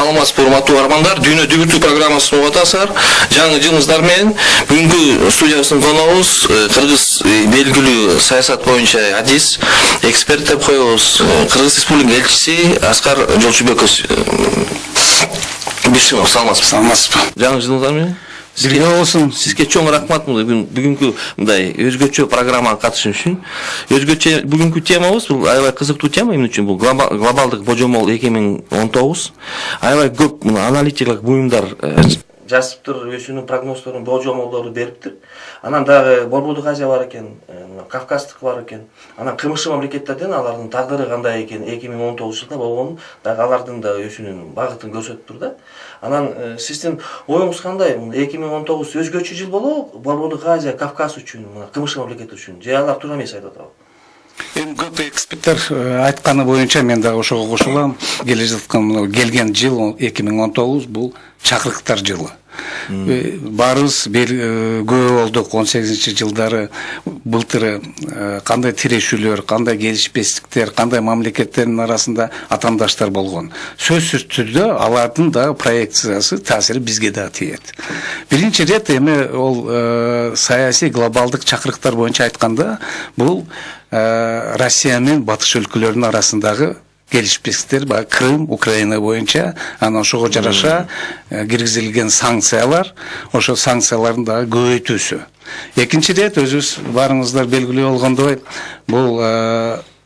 Саламатсызбы, урматтуу армандар. Дүйнө дүгүртүү программасын угуп атасыздар. Жаңы жылыңыздар менен бүгүнкү студиябыздын коногубуз кыргыз белгилүү саясат боюнча адис, эксперт деп коебуз. Кыргыз Республикасынын элчиси Аскар Жолчубеков. Бишимов, саламатсызбы. Саламатсызбы. Жаңы жылыңыздар менен Бирге болсун. Сизге чоң рахмат бүгүнкү мындай өзгөчө программага катышуу үчүн. Өзгөчө бүгүнкү темабыз бул аябай кызыктуу тема эмне үчүн бул глобалдык божомол 2019. Аябай көп аналитикалык буюмдар жазыптыр, өзүнүн прогноздорун, божомолдорун бериптир. Анан дагы Борбордук Азия бар экен, Кавказдык бар экен. Анан кымышчы мамлекеттерден алардын тагдыры кандай экен 2019 жылда болгонун дагы алардын да өзүнүн багытын көрсөтүп тур да. Анан сиздин оюңуз кандай? 2019 өзгөчө жыл болобу? Борбордук Азия, Кавказ үчүн, кымышчы мамлекет үчүн же алар туура эмес айтып атабы? Эми көп эксперттер айтканы боюнча мен дагы ошого кошулам. Келген жыл 2019 бул чакырыктар жылы. Барыбыз көбө болдук 18-жылдары былтыры кандай тирешүүлөр, кандай келишпестиктер, кандай мамлекеттердин арасында атамдаштар болгон. Сөзсүз түрдө алардын да проекциясы таасири бизге да тиет. Биринчи рет эми ол саясий глобалдык чакырыктар боюнча айтканда бул Россия менен батыш өлкөлөрүнүн арасындагы келишпестиктер, Крым, Украина боюнча, анан ошого жараша киргизилген санкциялар, ошо санкциялардын дагы көбөйтүүсү. Экинчи рет өзүбүз барыңыздар белгилүү болгондой, бул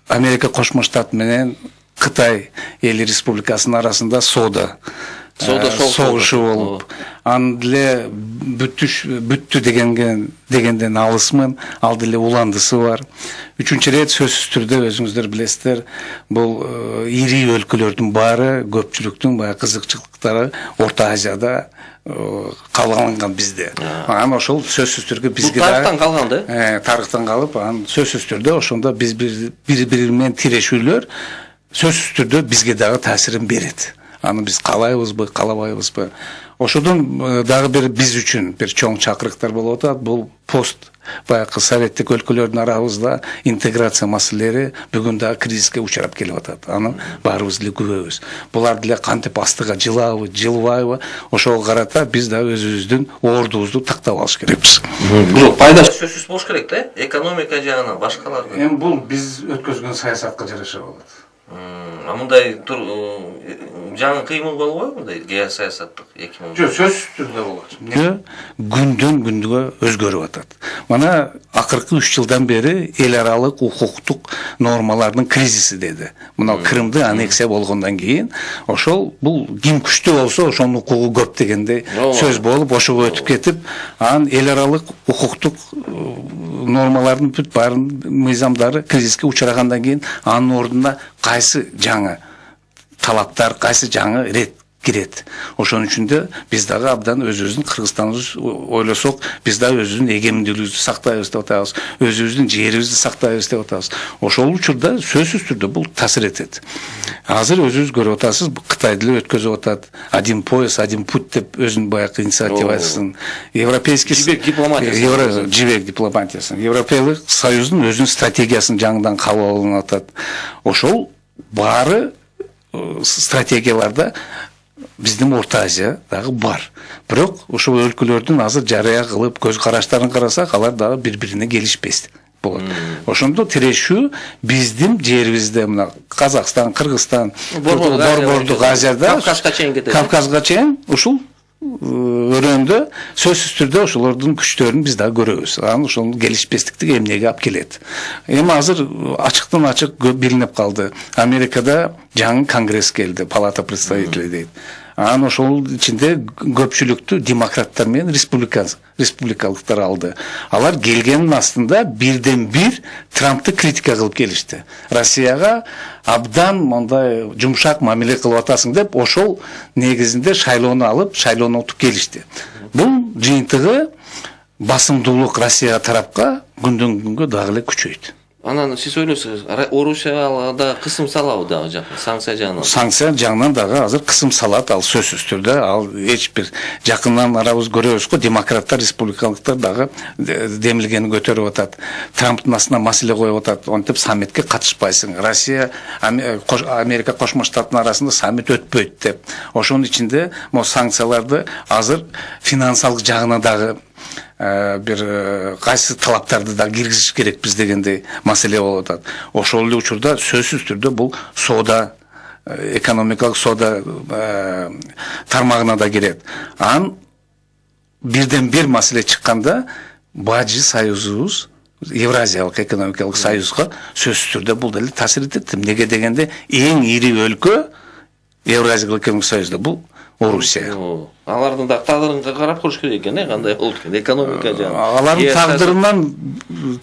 Америка Кошмо Штат менен Кытай Эл Республикасынын арасында согушу болуп, аны деле бүттү дегенден алысмын, ал деле уландысы бар. Үчүнчү рет сөзсүз түрдө өзүңүздөр билесиздер, бул ири өлкөлөрдүн баары, көпчүлүктүн баягы кызыкчылыктары Орто Азияда калганган бизде. Анан ошол сөзсүз түрдө бизге тарыхтан калган да? Тарыхтан калып, анан сөзсүз түрдө ошондо биз бири-бири менен тирешүүлөр сөзсүз түрдө бизге дагы таасирин берет. Аны биз каалайбызбы, каалабайбызбы? Ошодон дагы биз үчүн бир чоң чакырыктар болуп атат. Бул пост баягы советтик өлкөлөрдүн арабызда интеграция маселелери бүгүн дагы кризиске учурап келип атат. Аны баарыбыз деле күбөбүз. Булар деле кантип астыга жылабы, жылбайбы? Ошого карата биз дагы өзүбүздүн ордубузду тактап алыш керекпиз. Бул пайда сөзсүз болуш керек да? Экономика жагынан башкаларды. Эми бул биз өткөзгөн саясатка жараша болот. Мындай жаңы кыймыл болбойбу мындай геосаясаттык 2010? Жок, сөзсүз түрдө болот. Күндөн күнгө өзгөрүп атат. Мына акыркы 3 жылдан бери эл аралык укуктук нормалардын кризиси деди. Мына Крымды аннексия болгондон кийин ошол бул ким күчтүү болсо ошонун укугу көп дегендей сөз болуп, ошого өтүп кетип, анан эл аралык укуктук нормалардын бүт баарын мыйзамдары кризиске учурагандан кийин анын ордуна кайсы жаңы талаптар, кайсы жаңы рет кирет. Ошон үчүн да биз дагы абдан өзүбүздүн Кыргызстаныбызды ойлосок, биз дагы өзүбүздүн эгеминдүүлүгүбүздү сактайбыз деп атабыз, өзүбүздүн жерибизди сактайбыз деп атабыз. Ошол учурда сөзсүз түрдө бул таасир этет. Азыр өзүңүз көрүп атасыз, Кытай деле өткөзүп атат. Один пояс, один путь деп өзүнүн баягы инициативасын, европейский жибек дипломатиясын, Европалык союздун өзүнүн стратегиясын жаңыдан кабыл алынып атат. Ошол баары стратегияларда биздин Орто Азия дагы бар. Бирок ошол өлкөлөрдүн азыр жарыя кылып көз караштарын карасак, алар дагы бири-бирине келишпес болот. Ошондо тирешүү биздин жерибизде мына Казакстан, Кыргызстан, Борбордук Азияда, Кавказга чейин ушул өрөөндө сөзсүз түрдө ошолордун күчтөрүн биз дагы көрөбүз. Анан ошонун келишпестиктиги эмнеге алып келет. Эми азыр ачыктан ачык билинип калды. Америкада жаңы конгресс келди, палата представителей дейт. Анан ошол ичинде көпчүлүктү демократтар менен республикалыктар алды. Алар келгенин астында бирден бир Трампты критика кылып келишти. Россияга абдан мындай жумшак мамиле кылып атасың деп ошол негизинде шайлоону алып, шайлоону утуп келишти. Бул жыйынтыгы басымдуулук Россия тарапка күндөн күнгө дагы эле күчөйт. Анан сиз ойлойсуз, Орусияга да кысым салабы дагы жакын санкция жагынан? Санкция жағынан дағы азыр кысым салат, ал сөзсүз түрдө, ал эч бир жакындан арабыз көрөбүз го, демократтар, республикалыктар дагы демилгени көтөрүп атат. Трамптын астына маселе коюп атат. Онтип саммитке катышпайсың. Россия, Америка Кошмо Штаттын арасында саммит өтпөйт деп. Ошонун ичинде могу санкцияларды азыр финансалык жагына дагы бир кайсы талаптарды да киргизиш керекпиз дегендей маселе болуп атат. Ошол эле учурда сөзсүз түрдө бул соода, экономикалык соода тармагына да кирет. Анан бирден бир маселе чыкканда бажы союзубуз, Евразиялык экономикалык союзга сөзсүз түрдө бул деле таасир этет. Неге дегенде эң ири өлкө Евразиялык экономикалык союзда бул Орусия. Алардын да тагдырын карап көрүш керек экен, кандай болот экен экономика жагы. Алардын тагдырынан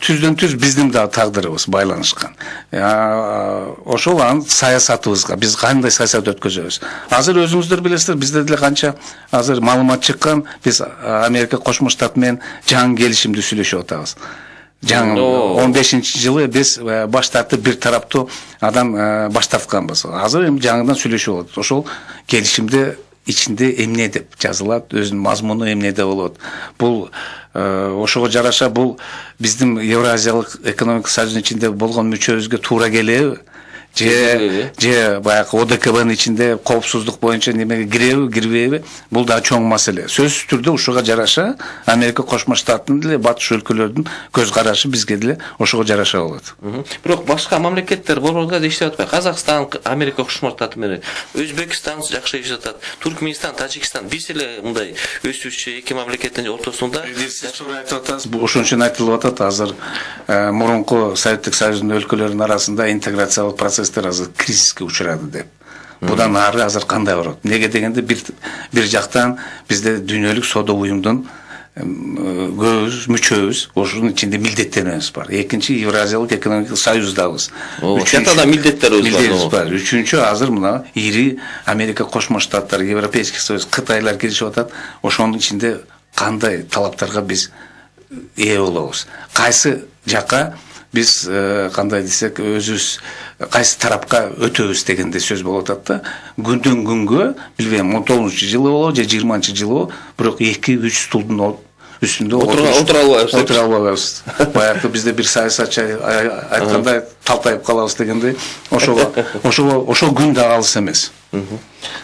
түздөн түз биздин да тагдырыбыз байланышкан. Ошол анын саясатыбызга биз кандай саясат өткөзөбүз. Азыр өзүңүздөр билесиздер, бизде деле канча азыр маалымат чыккан, биз Америка Кошмо Штаты менен жаңы келишимди сүйлөшүп атабыз. Жаңы 15-жылы биз баш тартып бир тараптуу адам баш тартканбыз. Азыр эми жаңыдан сүйлөшүп атат. Ошол келишимде ичинде эмне деп жазылат, өзүнүн мазмуну эмнеде болот. Бул ошого жараша бул биздин Евразиялык экономикалык союздун ичинде болгон мүчөбүзгө туура келеби? Же баягы ОДКБнын ичинде коопсуздук боюнча немеге киреби, кирбейби? Бул да чоң маселе. Сөзсүз түрдө ушуга жараша Америка Кошмо Штаттын деле батыш өлкөлөрдүн көз карашы бизге деле ошого жараша болот. Бирок башка мамлекеттер борборго иштеп атпайбы? Казакстан, Америка Кошмо Штаты менен Өзбекстан жакшы иштеп атат. Туркменистан, Тажикстан биз эле мындай өсүүчү эки мамлекеттин ортосунда ошон үчүн айтылып атат, азыр мурунку Советтик Союздун өлкөлөрүнүн арасында интеграциялык процесстер азыр кризиске учурады деп. Будан ары азыр кандай болот? Неге дегенде бир жактан бизде дүйнөлүк соода уюмдун көз мүчөбүз, ошонун ичинде милдеттерибиз бар. Экинчи Евразиялык экономикалык союздабыз. Үчүнчү да милдеттерибиз бар. Үчүнчү азыр мына ири Америка Кошмо Штаттар, Европейский Союз, Кытайлар киришип атат. Ошонун ичинде кандай талаптарга биз ээ болобуз? Кайсы жакка биз кандай десек өзүбүз кайсы тарапка өтөбүз дегенде сөз болуп атат да. Күндөн күнгө билбейм 19-жылы болобу же 20-жылы болобу, бирок 2-3 стулдун үстүндө отура албайбыз. Баягы бизде бир саясатчы айткандай талтайып калабыз дегендей, ошол күн да алыс эмес.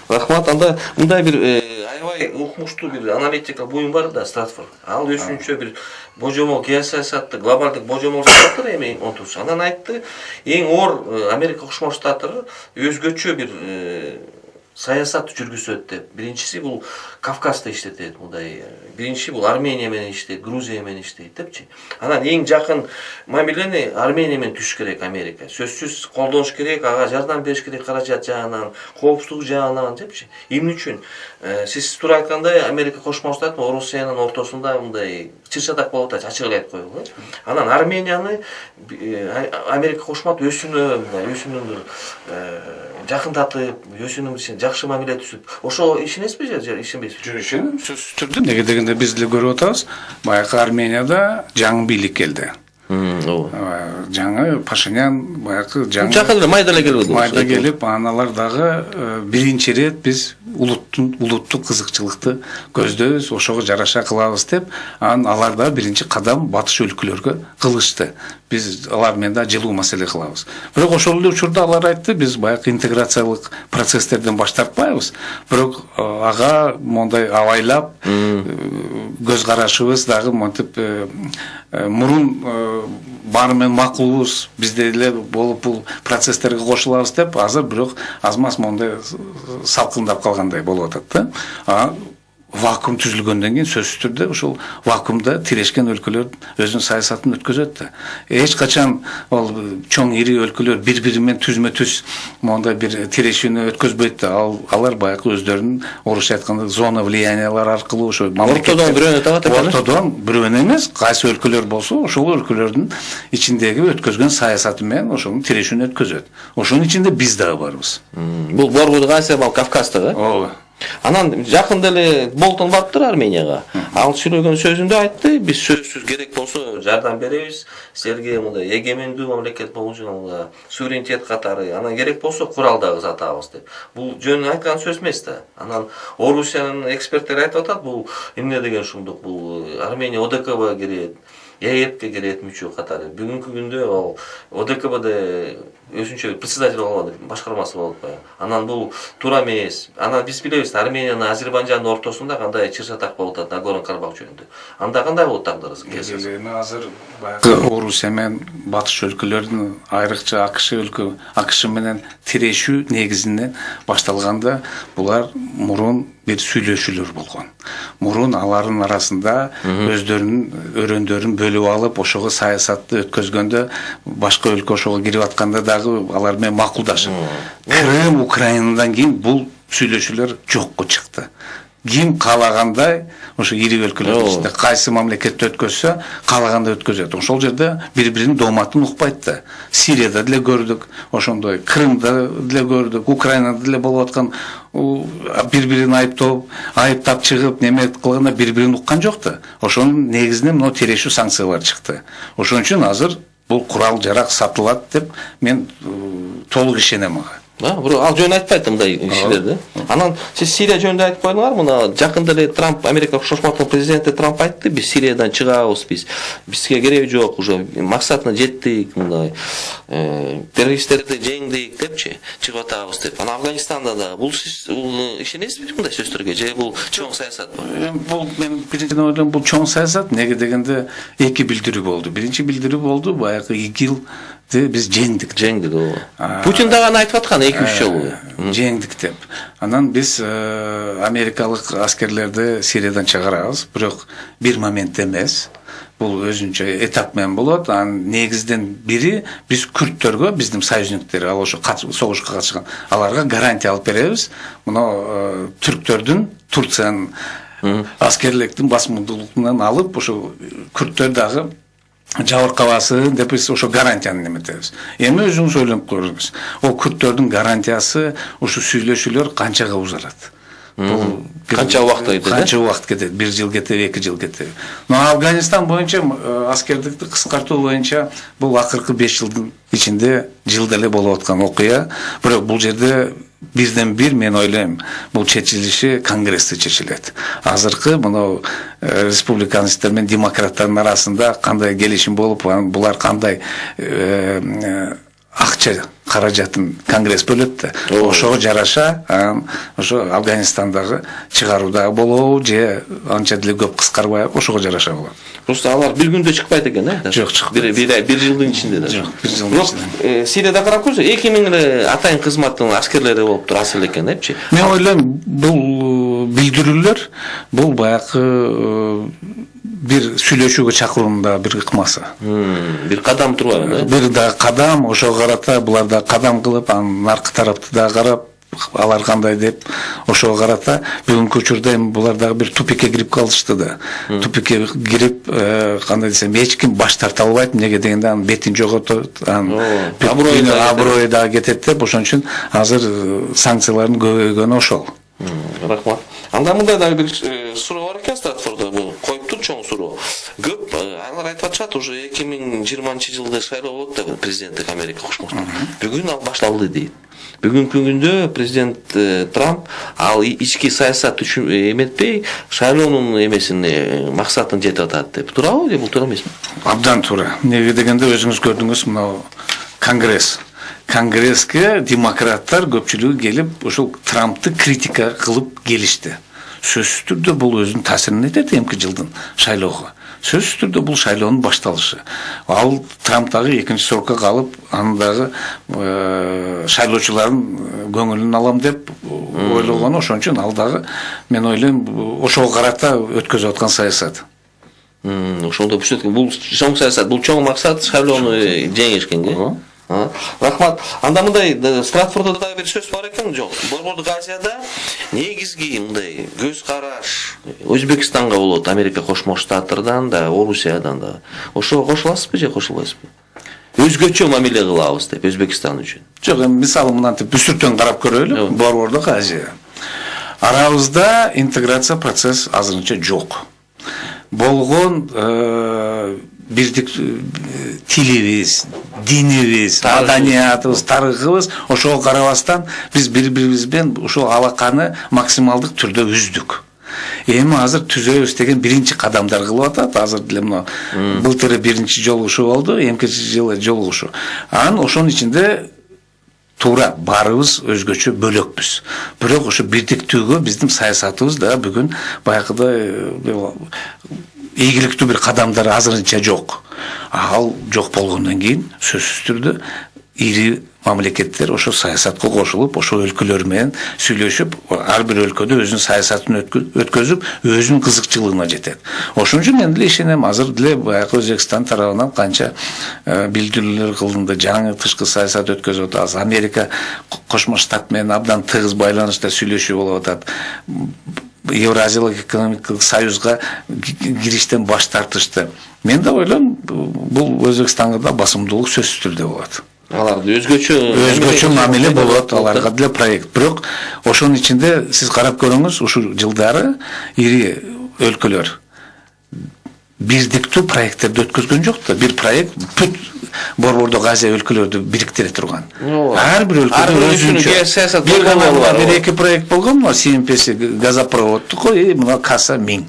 Рахмат, анда мындай бир аябай укмуштуу бир аналитика буюм бар да, Стратфорд. Ал өзүнчө бир божомол геосаясатты, глобалдык божомол жасаптыр эми 30. Анан айтты, эң оор Америка Кошмо Штаттары өзгөчө бир саясат жүргүзөт деп. Биринчиси бул Кавказда иштетет, мындай. Биринчи бул Армения менен иштейт, Грузия менен иштейт депчи. Анан эң жакын мамилени Армения менен түзүш керек Америка. Сөзсүз колдош керек, ага жардам бериш керек каражат жагынан, коопсуздук жагынан депчи. Эмне үчүн? Сиз туура айткандай, Америка Кошмо Штаты Орусиянын ортосунда мындай чырчатак болуп атат, ачык эле айтып коелу. Анан Арменияны Америка Кошмо Штаты өзүнүн жакындатып, өзүнүн жакшы мамиле түзүп. Ошо ишенесизби же ишенбейсизби? Ишенем, сөзсүз түрдө. Неге дегенде биз деле көрүп атабыз, баягы Арменияда жаңы бийлик келди. Жаңы Пашинян баягы жакын эле майда эле келди. Майда келип, аналар дагы биринчи ирет биз улуттук кызыкчылыкты көздөбүз, ошого жараша кылабыз деп, анан алар да биринчи кадам батыш өлкөлөргө кылышты. Биз алар менен да жылуу маселе кылабыз. Бирок ошол эле учурда алар айтты, биз баягы интеграциялык процесстерден баш тартпайбыз. Бирок ага мондай абайлап көз карашыбыз дагы монтип мурун баары менен макулбуз, бизде эле болуп бул процесстерге кошулабыз деп, азыр бирок азмаз мондай салкындап калгандай болуп атат да. Вакуум түзүлгөндөн кийин сөзсүз түрдө ошол вакуумда тирешкен өлкөлөр өзүнүн саясатын өткөзөт да. Эч качан ал чоң ири өлкөлөр бири-бири менен түзмө-түз мондай бир тирешүүнү өткөзбөйт да. Алар баягы өздөрүнүн орусча айтканда зона влияниялар аркылуу ошо ортодон бирөөнү табат экен. Ортодон бирөөнү эмес, кайсы өлкөлөр болсо, ошол өлкөлөрдүн ичиндеги өткөзгөн саясаты менен ошонун тирешүүнү өткөзөт. Ошонун ичинде биз дагы барбыз. Бул борбордук Азия, Кавказда да? Ооба. Анан жакында эле Болтон барыптыр Арменияга. Ал сүйлөгөн сөзүндө айтты, биз сөзсүз керек болсо жардам беребиз, силерге мындай эгемендүү мамлекет болушуна суверенитет катары, анан керек болсо курал дагы сатабыз деп. Бул жөн айткан сөз эмес да. Анан Орусиянын эксперттери айтып атат, бул эмне деген ушундук, бул Армения ОДКБ кирет. ЕЭПке кирет мүчө катары. Бүгүнкү күндө ал ОДКБде өзүнчө председатель болот, башкармасы болуп коёт. Анан бул туура эмес. Анан биз билебиз, Армения менен Азербайжандын ортосунда кандай чыр-чатак болуп атат Нагорно-Карабах жөнүндө. Анда кандай болот тагдырыбыз? Эми азыр баягы Орусия менен батыш өлкөлөрдүн, айрыкча АКШ менен тирешүү негизинен башталганда булар мурун бир сүйлөшүүлөр болгон. Мурун алардын арасында өздөрүнүн өрөөндөрүн бөлүп алып, ошого саясатты өткөзгөндө башка өлкө ошого кирип атканда дагы алар менен макулдашып. Крым, Украинадан кийин бул сүйлөшүүлөр жокко чыкты. Ким каалагандай ошо ири өлкөлөрдүн ичинде кайсы мамлекетте өткөзсө каалагандай өткөзөт. Ошол жерде бири-биринин дооматын укпайт да. Сирияда деле көрдүк, ошондой Крымда деле көрдүк, Украинада деле болуп аткан бири-бирин айыптап чыгып, неме кылганда бири-бирин уккан жок да. Ошонун негизинен мына тирешүү санкциялар чыкты. Ошон үчүн азыр бул курал жарак сатылат деп мен толук ишенем ага. Бирок ал жөн айтпайт мындай кишилерди. Анан сиз Сирия жөнүндө айтып койдуңар, мына жакында эле Трамп, Америка Кош Штаттарынын президенти Трамп айтты, биз Сириядан чыгабыз, бизге кереги жок, уже максатына жеттик, мындай террористтерди жеңдик депчи, чыгып атабыз деп. Анан Афганистанда да бул ишенесизби мындай сөздөргө, же бул чоң саясат бар? Бул мен биринчиден ойлойм, бул чоң саясат. Неге дегенде эки билдирүү болду. Биринчи билдирүү болду, баягы ИГИЛди биз жеңдик. Путин дагы айтып аткан 2-3 жолу. Жеңдик деп. Анан биз америкалык аскерлерди Сириядан чыгарабыз, бирок бир момент эмес. Бул өзүнчө этап менен болот. Анын негизден бири биз күрттөргө, биздин союзниктер, ал ошо согушка катышкан, аларга гарантия алып беребиз. Мына түрктөрдүн, Турциянын аскерликтин басымдуулугунан алып, ошо күрттөр дагы жабыркабасын деп биз ошо гарантияны неметебиз. Эми өзүңүз ойлонуп көрүңүз. Ол күрттөрдүн гарантиясы ошо сүйлөшүүлөр канчага узарат? Бул канча убакыт кетет? Канча убакыт кетет? 1 жыл кетеби, 2 жыл кетеби? Но Афганистан боюнча аскердикти кыскартуу боюнча бул акыркы 5 жылдын ичинде жылда эле болуп аткан окуя. Бирок бул жерде бирден бир мен ойлойм, бул чечилиши Конгрессте чечилет. Азыркы мына республиканецтер менен демократтардын арасында кандай келишим болуп, булар кандай акча каражатын Конгресс бөлөт да. Ошого жараша ошо Афганистандагы чыгарууда болобу же анча деле көп кыскарбай, ошого жараша болот. Просто алар бир күндө чыкпайт экен, Жок, чыкпайт. Бир жылдын ичинде да. Жок, бир жылдын ичинде. Сирияда карап көрсө 2000 эле атайын кызматтын аскерлери болуптур асыл экен депчи. Мен ойлойм, бул билдирүүлөр бул баягы бир сүйлөшүүгө чакыруунда бир ыкмасы. Бир кадам турбайбы, да? Бир да кадам, ошого карата булар да кадам кылып, анан наркы тарапты да карап, алар кандай деп ошого карата бүгүнкү учурда эми булар дагы бир тупикке кирип калышты да. Тупикке кирип, кандай десем, эч ким баш тарта албайт, неге дегенде анын бетин жоготот, анын аброю да кетет деп, ошон үчүн азыр санкциялардын көбөйгөнү ошол. Рахмат. Анда мындай дагы бир суроо бар экен Стратфордо, бул коюптур чоң суроо. Көп алар айтып атышат, уже 2020-жылда шайлоо болот да, президенттик Америка Кош Штаттары. Бүгүн ал башталды дейт. Бүгүнкү күндө президент Трамп ал ички саясат үчүн эметпей, шайлоонун эмесин максатын жетип атат деп. Туурабы же бул туура эмесби? Абдан туура. Неге дегенде өзүңүз көрдүңүз, мына Конгресске демократтар көпчүлүгү келип, ошол Трампты критика кылып келишти. Сөзсүз түрдө бул өзүнүн таасирин этет эмки жылдын шайлоого. Сөзсүз түрдө бул шайлоонун башталышы. Ал Трамп дагы экинчи срокко калып, анын дагы шайлоочулардын көңүлүн алам деп ойлогону, ошон үчүн ал дагы мен ойлойм ошого карата өткөзүп аткан саясат. Ошондо бул чоң саясат, бул чоң максат шайлоону жеңиш экенге. Рахмат. Анда мындай Стратфордо дагы бир сөз бар экен, жок. Борбордук Азияда негизги мындай көз караш Өзбекстанга болот, Америка Кошмо Штаттардан да, Орусиядан да. Ошого кошуласызбы же кошулбайсызбы? Өзгөчө мамиле кылабыз деп Өзбекстан үчүн. Жок, эми мисалы мынтип бүсүртөн карап көрөлү, Борбордук Азия. арабызда интеграция процесс азырынча жок. Болгон бирдик тилибиз, динибиз, маданиятыбыз, тарыхыбыз ошого карабастан биз бири-бирибиз менен ошол алаканы максималдык түрдө үздүк. Эми азыр түзөбүз деген биринчи кадамдар кылып атат. Азыр деле мына былтыры биринчи жолугушуу болду, эмки жылы жолугушуу. Анан ошонун ичинде туура баарыбыз өзгөчө бөлөкпүз. Бирок ошо бирдиктүүгө биздин саясатыбыз да бүгүн баягыдай ийгиликтүү бир кадамдар азырынча жок. Ал жок болгондон кийин сөзсүз түрдө ири мамлекеттер ошо саясатка кошулуп, ошо өлкөлөр менен сүйлөшүп, ар бир өлкөдө өзүнүн саясатын өткөзүп, өзүнүн кызыкчылыгына жетет. Ошон үчүн мен деле ишенем, азыр деле баягы Өзбекстан тарабынан канча билдирүүлөр кылынды, жаңы тышкы саясат өткөзүп атабыз. Америка Кошмо Штат менен абдан тыгыз байланышта сүйлөшүү болуп атат. Евразиялык экономикалык союзга кириштен баш тартышты. Мен да ойлойм, бул Өзбекстанга да басымдуулук сөзсүз түрдө болот. Аларды өзгөчө мамиле болот, аларга деле проект. Бирок ошонун ичинде сиз карап көрүңүз, ушул жылдары ири өлкөлөр бирдиктүү проекттерди өткөзгөн жок да. Бир проект бүт Борбордук Азия өлкөлөрдү бириктире турган. Ар бир өлкөдө өзүнчө саясат бир эки проект болгон, мына СМПС газопроводтук, мына Каса Миң.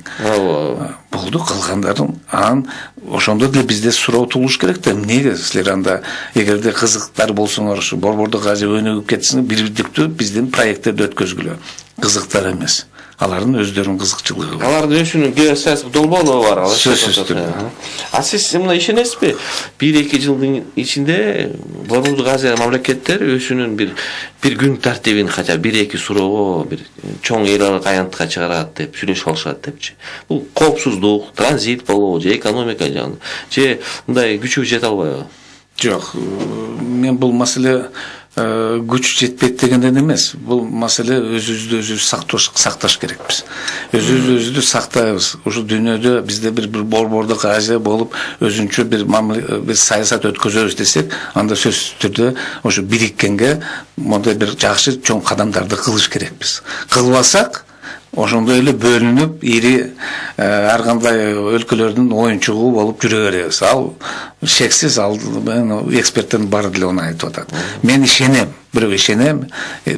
Болду, калгандарын анан ошондо деле бизде суроо туулуш керек да. Эмнеге силер анда эгерде кызыктар болсоңор ушу Борбордук Азия өнүгүп кетсин, бирдиктүү биздин проекттерди өткөзгүлө. Кызыктар эмес. Алардын өздөрүнүн кызыкчылыгы бар. Алардын өзүнүн геосаясий долбоолугу бар. Сөзсүз түрдө. А сиз мына ишенесизби? 1-2 жылдын ичинде Борбордук Азия мамлекеттери өзүнүн бир күн тартибин хотя 1-2 суроого бир чоң эл аралык аянтка чыгарат деп сүйлөшүп алышат депчи. Бул коопсуздук, транзит болобу, же экономика жагынан, же мындай күчү жете албайбы? Жок, мен бул маселе күч жетпейт дегенден эмес. Бул маселе өзүбүздү сакташ керекпиз. Өзүбүздү сактайбыз. Ушул дүйнөдө бизде бир Борбордук Азия болуп, өзүнчө бир саясат өткөзөбүз десек, анда сөзсүз түрдө ошо бириккенге мондай бир жакшы чоң кадамдарды кылыш керекпиз. Кылбасак, ошондой эле бөлүнүп, ири ар кандай өлкөлөрдүн оюнчугу болуп жүрө беребиз. Ал шексиз, ал эксперттердин баары деле аны айтып атат. Мен ишенем, бирок ишенем,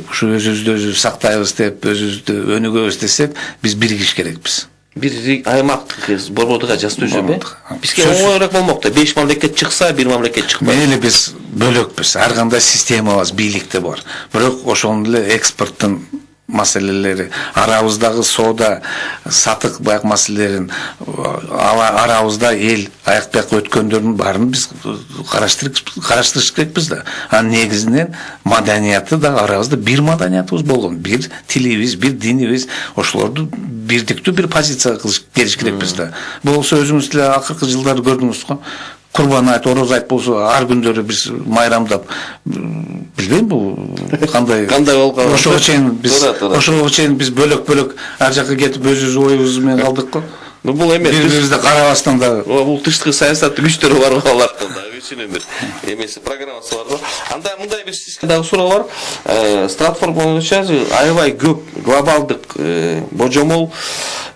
ушу өзүбүздү сактайбыз деп, өзүбүздү өнүгөбүз десек, биз биригиш керекпиз. Бир аймактык Борбордук Азия түзөбү? Бизге оңоюраак болмок да. 5 мамлекет чыкса, бир мамлекет чыкпайт. Мейли биз бөлөкпүз. Ар кандай системабыз, бийликте бар. Бирок ошондой эле экспорттун маселелери, арабыздагы соода, сатык баяк маселелерин, арабызда эл аяк бияка өткөндөрдүн баарын биз караштырыш керекпиз да. Анын негизинен маданияты да арабызда бир маданиятыбыз болгон, бир тилибиз, бир динибиз, ошолорду бирдиктүү бир позицияга келиш керекпиз да. Болсо өзүңүз деле акыркы жылдары көрдүңүз го. Курбан айт, ороз айт болсо, ар күндөрү биз майрамдап, билбейм бул кандай болуп калды. Ошого чейин биз бөлөк ар жака кетип өзүбүз оюбуз менен калдык го. Бул эме бири-бирибизди карабастан да. Бул тыштыкы саясаттын күчтөрү бар го алардын да. Өзүнүн бир эмеси программасы бар го. Анда мындай бир сизге дагы суроо бар. Стратформ боюнча аябай көп глобалдык божомол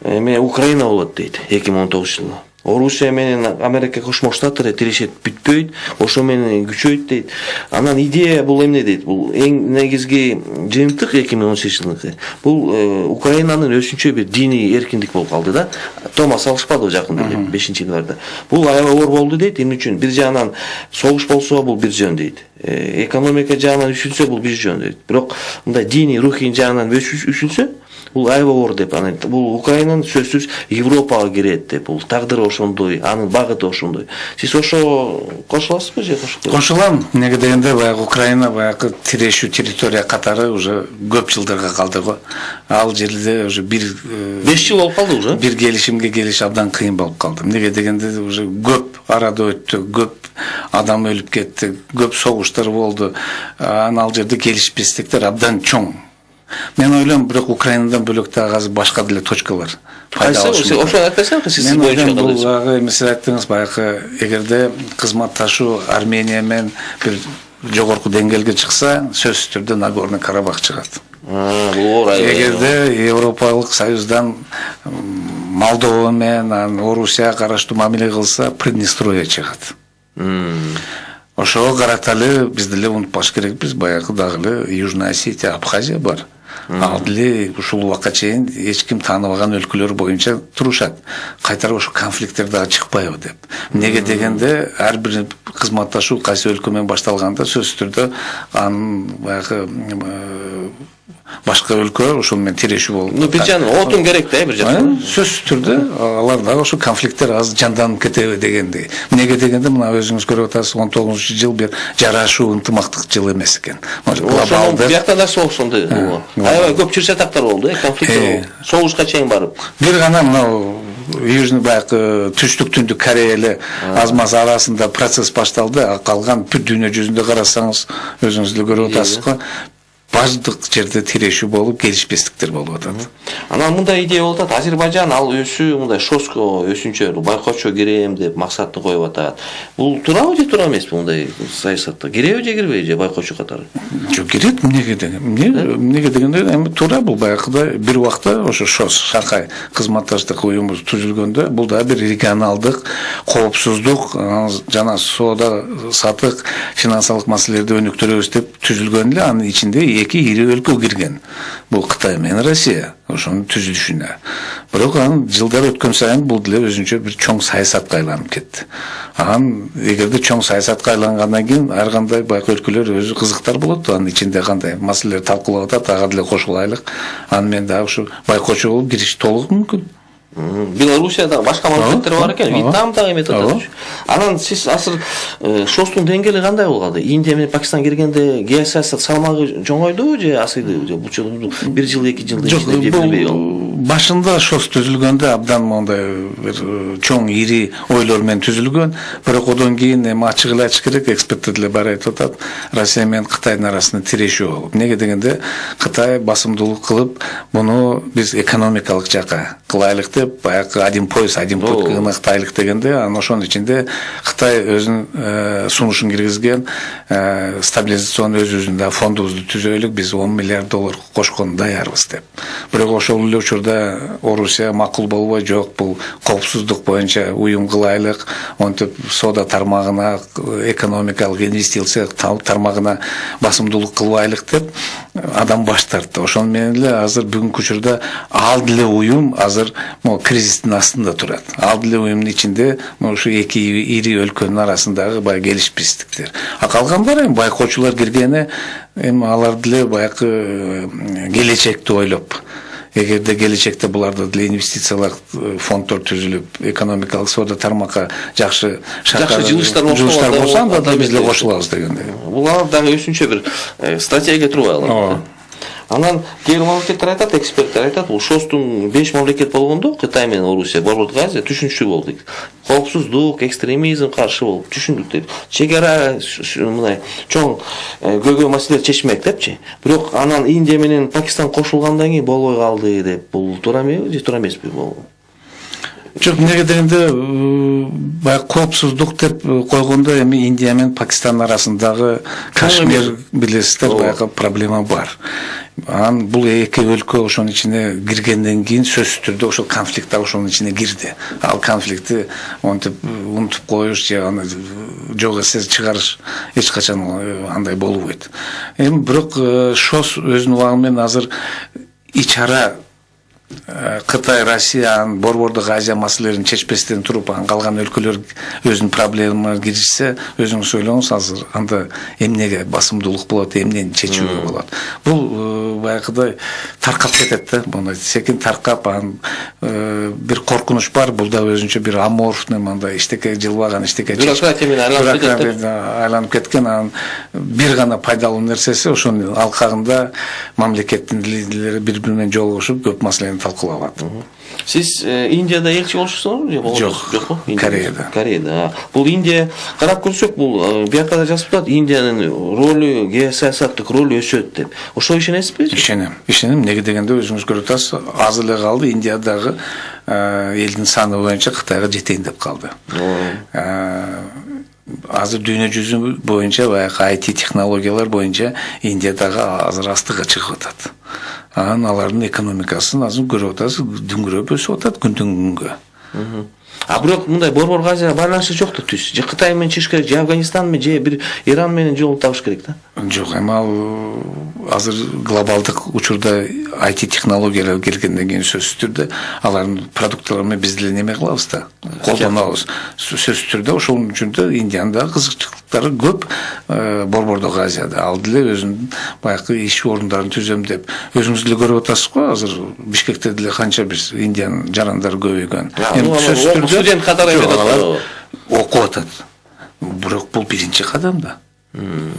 эме Украина болот дейт 2019 жылы. Орусия менен Америка Кошмо Штаттары тирешет бүтпөйт, ошо менен күчөйт дейт. Анан идея бул эмне дейт? Бул эң негизги жыйынтык 2018 жылдыкы. Бул Украинанын өзүнчө бир диний эркиндик болуп калды да. Томас алышпады жакында эле 5-январда. Бул аябай оор болду дейт. Эмне үчүн? Бир жагынан согуш болсо бул бир жөн дейт. Экономика жагынан үшүлсө бул бир жөн дейт. Бирок мындай диний, рухий жагынан үшүлсө бул аябай оор деп. Бул Украинанын сөзсүз Европага кирет деп. Бул тагдыры ошондой, анын багыты ошондой. Сиз ошо кошуласызбы же кошулбайсызбы? Кошулам. Эмнеге дегенде баягы Украина баягы тирешүү территория катары уже көп жылдарга калды го. Ал жерде уже 5 жыл болуп калды уже. Бир келишимге келиш абдан кыйын болуп калды. Эмнеге дегенде уже көп арада өттү, көп адам өлүп кетти, көп согуштар болду. Анан ал жерде келишпестиктер абдан чоң. Мен ойлойм, бирок Украинадан бөлөк дагы азыр башка деле точкалар пайда болушу. Ошо айтасызбы сиз боюнча? Мен бул эми сиз айттыңыз, баягы эгерде кызматташуу Армения менен бир жогорку деңгээлге чыкса, сөзсүз түрдө Нагорный Карабах чыгат. Бул оор аябай. Эгерде Европалык Союздан Молдова менен Орусияга караштуу мамиле кылса, Приднестровье чыгат. Ошого карата эле биз деле унутпаш керекпиз, баягы дагы эле Южная Осетия, Абхазия бар. Ал деле ушул убакка чейин эч ким тааныбаган өлкөлөр боюнча турушат. Кайтара ошо конфликттер дагы чыкпайбы деп. Эмнеге дегенде ар бир кызматташуу кайсы өлкө менен башталганда сөзсүз түрдө анын баягы башка өлкө ошол менен тирешүү болуп. Бир жан отун керек да бир жан. Сөзсүз түрдө алар дагы ошо конфликттер аз жанданып кетеби дегенди. Эмнеге дегенде мына өзүңүз көрүп атасыз, 19-жыл бир жарашуу ынтымактык жыл эмес экен. Глобалдык. Биякта да соғушунду. Аябай көп чырчатактар болду, конфликттер. Согушка чейин барып. Бир гана мына Южный баягы түштүк түндүк Корея эле аз-маз арасында процесс башталды. Калган бүт дүйнө жүзүндө карасаңыз, өзүңүз деле көрүп атасыз го. Бардык жерде тирешүү болуп, келишпестиктер болуп атат. Анан мындай идея болуп атат. Азербайжан ал өсүү мындай шоско өсүнчө байкочо кирем деп максатты коюп атат. Бул туурабы же туура эмеспи мындай саясатта? Киреби же кирбейби же байкочо катары? Жок, кирет. Эмнеге дегенде эми туура бул баягыдай бир убакта ошо ШОС, Шанхай кызматташтык уюму түзүлгөндө бул да бир регионалдык коопсуздук жана соода сатык финансылык маселелерди өнүктүрөбүз деп түзүлгөн эле. Анын ичинде эки ири өлкө кирген. Бул Кытай менен Россия. Ошонун түзүлүшүнө. Бирок анын жылдар өткөн сайын бул деле өзүнчө бир чоң саясатка айланып кетти. Анан эгерде чоң саясатка айлангандан кийин ар кандай байкы өлкөлөр өзү кызыктар болот. Анын ичинде кандай маселелер талкуулап атат, ага деле кошулайлык. Аны мен дагы ушу байкочо болуп кириш толук мүмкүн. Белоруссияда башка мамлекеттер бар экен, Вьетнам дагы эметип атат. Анан сиз азыр ШОСтун деңгээли кандай болгон? Индия менен Пакистан киргенде геосаясат салмагы жоңойдубу же асыйдыбы же бул бир жыл, 2 жылдын ичинде же билбей ал? Башында ШОС түзүлгөндө абдан мондай бир чоң ири ойлор менен түзүлгөн. Бирок одон кийин эми ачык эле айтыш керек, эксперттер деле баары айтып атат, Россия менен Кытайдын арасында тирешүү болуп. Эмнеге дегенде Кытай басымдуулук кылып, муну биз экономикалык жака кылайлык деп, баягы один пояс, один путь ынактайлык дегенде, анан ошонун ичинде Кытай өзүнүн сунушун киргизген, стабилизацион өзүбүздүн фондубузду түзөйлүк, биз 10 миллиард доллар кошкон даярбыз деп. Бирок ошол эле учурда Орусия макул болбой, жок, бул коопсуздук боюнча уюм кылайлык, онтип соода тармагына, экономикалык инвестиция тармагына басымдуулук кылбайлык деп адам баш тартты. Ошон менен эле азыр бүгүнкү учурда ал деле уюм азыр кризистин астында турат. Ал деле уюмдун ичинде ушу эки ири өлкөнүн арасындагы бай келишпестиктер. А калгандар эми байкочулар киргени эми алар деле баягы келечекти ойлоп, эгерде келечекте буларда деле инвестициялык фонддор түзүлүп, экономикалык соода тармакка жакшы жылыштар болсо, анда биз деле кошулабыз дегенде. Булар дагы өсүнчө бир стратегия турбай алат. Анан кээ бир мамлекеттер айтат, эксперттер айтат, бул ШОСтун 5 мамлекет болгондо, Кытай менен Орусия, Борбордук Азия түшүнүксүз болду. Коопсуздук, экстремизм каршы болуп түшүндүк деп. Чек ара мындай чоң көйгөй маселелерди чечмек депчи. Бирок анан Индия менен Пакистан кошулгандан кийин болбой калды деп. Бул туура эмеби же туура эмеспи бул? Жок, эмнеге дегенде баягы коопсуздук деп койгондо эми Индия менен Пакистан арасындагы Кашмир билесиздер, баягы проблема бар. Анан бул эки өлкө ошонун ичине киргенден кийин сөзсүз түрдө ошол конфликт ошонун ичине кирди. Ал конфликтти онтип унутуп коюш же аны жок эсе чыгарыш эч качан андай болбойт. Эми бирок ШОС өзүнүн убагы менен азыр ич ара Кытай, Россия, Борбордук Азия маселелерин чечпестен туруп, калган өлкөлөр өзүнүн проблемаларын киришсе, өзүңүз ойлоңуз, азыр анда эмнеге басымдуулук болот, эмнени чечүүгө болот. Бул баягыдай таркап кетет да, мындай секин таркап, бир коркунуч бар, бул да өзүнчө бир аморфный, мындай иштеке жылбаган, иштеке бюрократия менен айланып кеткен, анан бир гана пайдалуу нерсеси ошонун алкагында мамлекеттин лидерлери бири-бири менен жолугушуп көп маселени талкуулап. Сиз Индияда элчи болушсуңузбу же? Жокпу? Кореяда. Кореяда. Бул Индия карап көрсөк, бул биякта да жазып атат, Индиянын ролу, геосаясаттык ролу өсөт деп. Ошо ишенесизби? Ишенем. Эмнеге дегенде өзүңүз көрүп атасыз, аз эле калды Индиядагы элдин саны боюнча Кытайга жетейин деп калды. Азыр дүйнө жүзү боюнча баягы IT технологиялар боюнча Индиядагы азыр астыга чыгып атат. анан алардын экономикасын азыр көрүп атасыз, дүңгүрөп өсүп атат күндөн күнгө. А бирок мындай Борбор Азияга байланышы жок да түз. Же Кытай менен чыгыш керек, же Афганистан менен, же бир Иран менен жолун табыш керек да. Жок, эми ал азыр глобалдык учурда IT технологиялар келгенден кийин сөзсүз түрдө алардын продукттары менен биз деле неме кылабыз да, колдонобуз. Сөзсүз түрдө ошол үчүн да Индиянын дагы кызыкчылыктары көп Борбордук Азияда. Ал деле өзүнүн баягы иш орундарын түзөм деп. Өзүңүз деле көрүп атасыз го, азыр Бишкекте деле канча бир Индиянын жарандары көбөйгөн. Сөзсүз түрдө студент катары окуп атат. Бирок бул биринчи кадам да.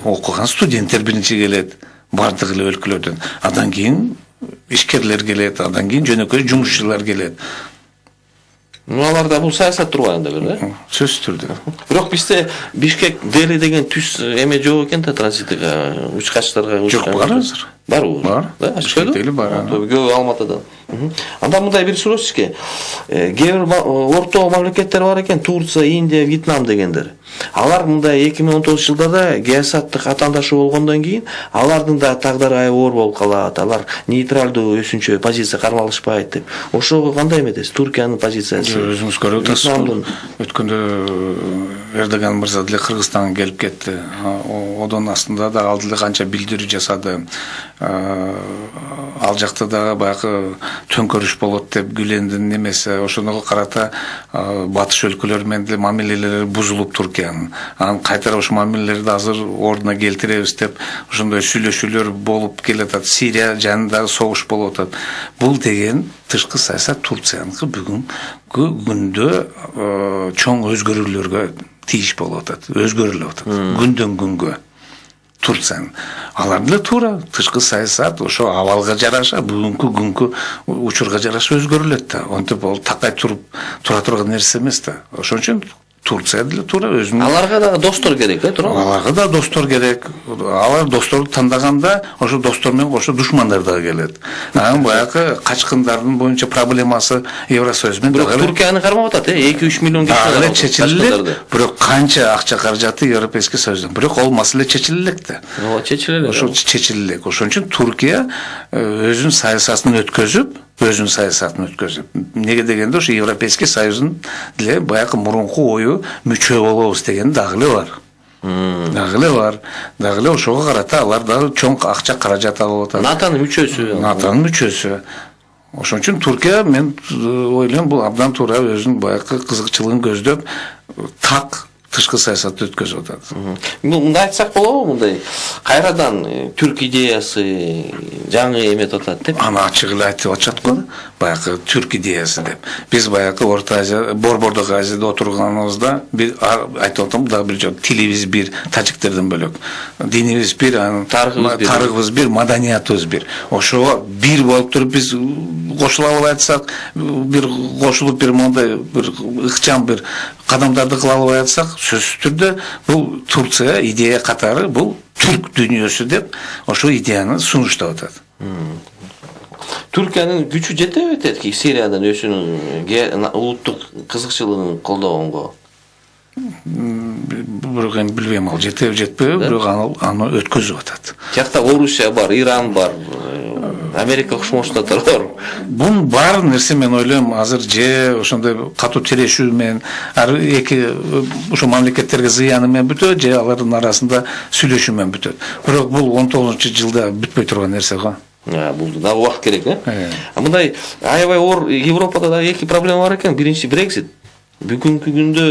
Окуган студенттер биринчи келет, бардык эле өлкөлөрдөн. Андан кийин ишкерлер келет, андан кийин жөнөкөй жумушчулар келет. Аларда бул саясат турбайында бир да. Сөзсүз түрдө. Бирок бизде Бишкек, Дели деген түз эме жок экен да, транзиттик учкачтарга Жок, бар азыр. Барбы? Бар. Да, Бишкекте эле бар. Көп Алматыда. Анда мындай бир суроо сизге. Кээ бир орто мамлекеттер бар экен, Турция, Индия, Вьетнам дегендер. Алар мындай 2019-жылдарда геосаттык атаандашы болгондон кийин алардын да тагдыры аябай оор болуп калат. Алар нейтралдуу өсүнчө позиция кармалышпайт деп. Ошого кандай эметесиз? Туркиянын позициясы. Өзүңүз көрүп атасыз. Өткөндө Эрдоган мырза деле Кыргызстанга келип кетти. Одон астында да ал деле канча билдирүү жасады. Ал жакта дагы баягы төңкөрүш болот деп Гүлендин немесе ошого карата батыш өлкөлөр менен деле мамилелери бузулуп Туркиянын. Анан кайтара ошо мамилелерди азыр ордуна келтиребиз деп ошондой сүйлөшүүлөр болуп келатат. Сирия жанында согуш болуп атат. Бул деген тышкы саясат Турцияныкы бүгүнкү күндө чоң өзгөрүүлөргө тийиш болуп атат. Өзгөрүлүп атат. Күндөн күнгө. Турциянын. Алар деле туура тышкы саясат ошо абалга жараша, бүгүнкү күнгү учурга жараша өзгөрүлөт да. Онтип ол такай тура турган нерсе эмес да. Ошон үчүн Турция деле туура өзүнүн. Аларга да достор керек, туура? Аларга да достор керек. Алар досторду тандаганда ошо достор менен кошо душмандар да келет. Анан баягы качкындардын боюнча проблемасы Евросоюз менен дагы Туркияны кармап атат, 2-3 миллион киши чечилет. Бирок канча акча каражаты Европейский Союздун. Бирок ол маселе чечилелек да. Ооба, чечилелек. Ошо чечилелек. Ошон үчүн Туркия өзүнүн саясатын өткөзүп, Неге дегенде ошо Европейский Союздун деле баягы мурунку ою мүчө болобуз деген дагы эле бар. Дагы эле ошого карата алар дагы чоң акча каражат алып атат. НАТОнун мүчөсү. Ошон үчүн Туркия мен ойлойм бул абдан туура өзүнүн баягы кызыкчылыгын көздөп так тышкы саясатты өткөзүп атат. Мындай айтсак болобу, мындай кайрадан түрк идеясы жаңы эметип атат деп? Аны ачык эле айтып атышат го, баягы түрк идеясы деп. Биз баягы Орто Азия, Борбордук Азияда отурганыбызда бир айтып атам, дагы бир жок, тилибиз бир, тажиктерден бөлөк. Динибиз бир, тарыхыбыз бир, маданиятыбыз бир. Ошого бир болуп туруп биз кошула албай атсак, бир кошулуп бир мондай бир ыкчам бир кадамдарды кыла албай атсак, сөзсүз түрдө бул Турция идея катары бул түрк дүйнөсү деп ошо идеяны сунуштап атат. Түркиянын күчү жетеби этет ки Сириядан өзүнүн улуттук кызыкчылыгын колдогонго? Бирок эми билбейм ал жетеби жетпеби, бирок аны өткөзүп атат. Жакта Орусия бар, Иран бар, Америка Кошмо Штаттары бар. Бун бар нерсе мен ойлойм азыр же ошондой катуу тирешүү менен ар эки ошо мамлекеттерге зыяны менен бүтөт, же алардын арасында сүйлөшүү менен бүтөт. Бирок бул 19-жылда бүтпөй турган нерсе го. Бул дагы убакыт керек, мындай аябай оор Европада дагы эки проблема бар экен. Биринчи Брексит. Бүгүнкү күндө